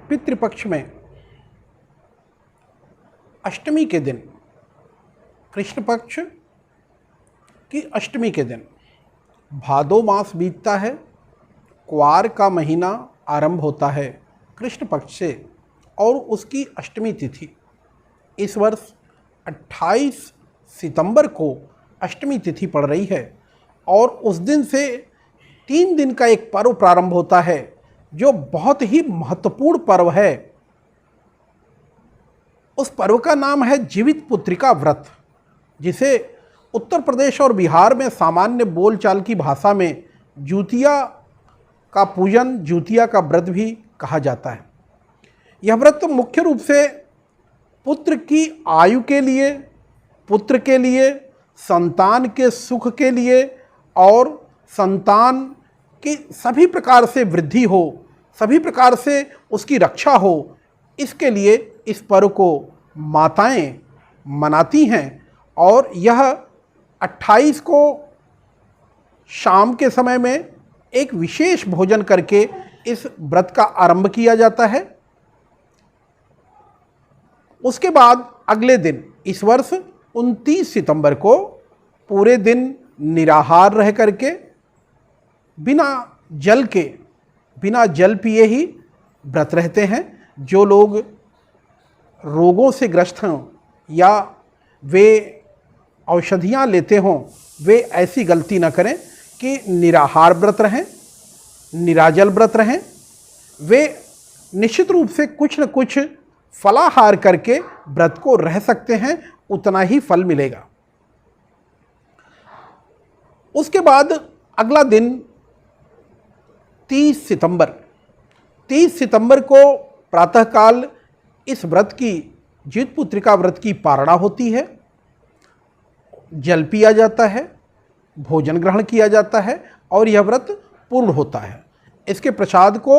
पितृपक्ष में अष्टमी के दिन, कृष्ण पक्ष की अष्टमी के दिन भादो मास बीतता है, क्वार का महीना आरंभ होता है कृष्ण पक्ष से और उसकी अष्टमी तिथि इस वर्ष 28 सितंबर को अष्टमी तिथि पड़ रही है और उस दिन से 3 दिन का एक पर्व प्रारंभ होता है जो बहुत ही महत्वपूर्ण पर्व है। उस पर्व का नाम है जीवित पुत्रिका व्रत, जिसे उत्तर प्रदेश और बिहार में सामान्य बोलचाल की भाषा में जूतिया का पूजन, जूतिया का व्रत भी कहा जाता है। यह व्रत मुख्य रूप से पुत्र की आयु के लिए, पुत्र के लिए, संतान के सुख के लिए और संतान की सभी प्रकार से वृद्धि हो, सभी प्रकार से उसकी रक्षा हो, इसके लिए इस पर्व को माताएं मनाती हैं। और यह 28 को शाम के समय में एक विशेष भोजन करके इस व्रत का आरंभ किया जाता है। उसके बाद अगले दिन इस वर्ष 29 सितंबर को पूरे दिन निराहार रह करके बिना जल पिए ही व्रत रहते हैं। जो लोग रोगों से ग्रस्त हों या वे औषधियाँ लेते हों, वे ऐसी गलती न करें कि निराहार व्रत रहें, निराजल व्रत रहें। वे निश्चित रूप से कुछ न कुछ फलाहार करके व्रत को रह सकते हैं, उतना ही फल मिलेगा। उसके बाद अगला दिन 30 सितंबर को प्रातःकाल इस व्रत की, जीवित पुत्रिका व्रत की पारणा होती है, जल पिया जाता है, भोजन ग्रहण किया जाता है और यह व्रत पूर्ण होता है। इसके प्रसाद को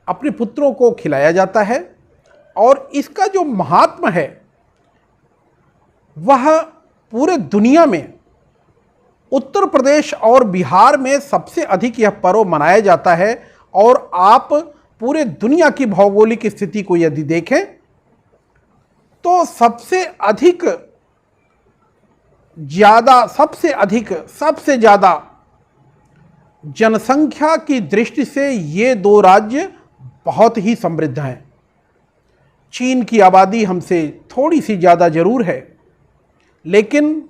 अपने पुत्रों को खिलाया जाता है और इसका जो महात्म है वह पूरे दुनिया में, उत्तर प्रदेश और बिहार में सबसे अधिक यह पर्व मनाया जाता है। और आप पूरे दुनिया की भौगोलिक स्थिति को यदि देखें तो सबसे ज़्यादा जनसंख्या की दृष्टि से ये 2 राज्य बहुत ही समृद्ध हैं। चीन की आबादी हमसे थोड़ी सी ज़्यादा जरूर है, लेकिन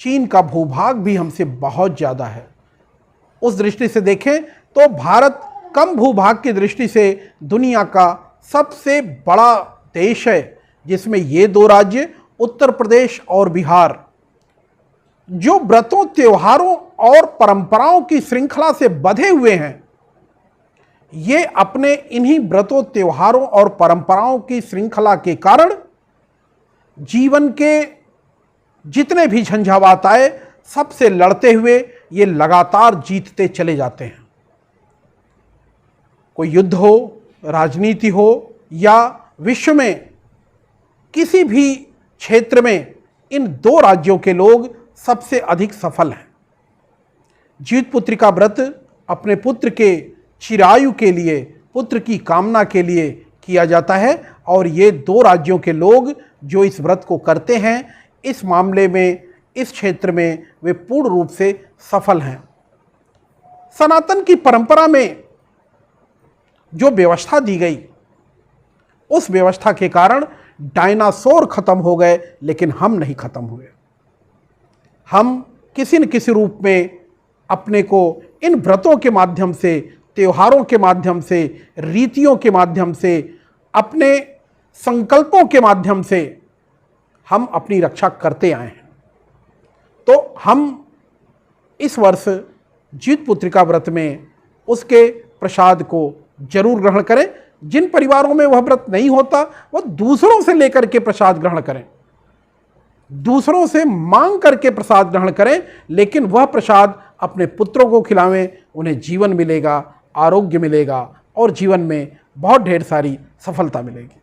चीन का भूभाग भी हमसे बहुत ज़्यादा है। उस दृष्टि से देखें तो भारत कम भूभाग की दृष्टि से दुनिया का सबसे बड़ा देश है, जिसमें ये 2 राज्य उत्तर प्रदेश और बिहार जो व्रतों, त्योहारों और परंपराओं की श्रृंखला से बंधे हुए हैं, ये अपने इन्हीं व्रतों, त्योहारों और परंपराओं की श्रृंखला के कारण जीवन के जितने भी झंझावात आए सबसे लड़ते हुए ये लगातार जीतते चले जाते हैं। कोई युद्ध हो, राजनीति हो या विश्व में किसी भी क्षेत्र में इन 2 राज्यों के लोग सबसे अधिक सफल हैं। जीवित पुत्रिका व्रत अपने पुत्र के चिरायु के लिए, पुत्र की कामना के लिए किया जाता है और ये 2 राज्यों के लोग जो इस व्रत को करते हैं, इस मामले में, इस क्षेत्र में वे पूर्ण रूप से सफल हैं। सनातन की परंपरा में जो व्यवस्था दी गई, उस व्यवस्था के कारण डायनासोर खत्म हो गए, लेकिन हम नहीं खत्म हुए। हम किसी न किसी रूप में अपने को इन व्रतों के माध्यम से, त्योहारों के माध्यम से, रीतियों के माध्यम से, अपने संकल्पों के माध्यम से हम अपनी रक्षा करते आए हैं। तो हम इस वर्ष जीवित पुत्रिका व्रत में उसके प्रसाद को जरूर ग्रहण करें। जिन परिवारों में वह व्रत नहीं होता, वह दूसरों से लेकर के प्रसाद ग्रहण करें, दूसरों से मांग करके प्रसाद ग्रहण करें, लेकिन वह प्रसाद अपने पुत्रों को खिलावें। उन्हें जीवन मिलेगा, आरोग्य मिलेगा और जीवन में बहुत ढेर सारी सफलता मिलेगी।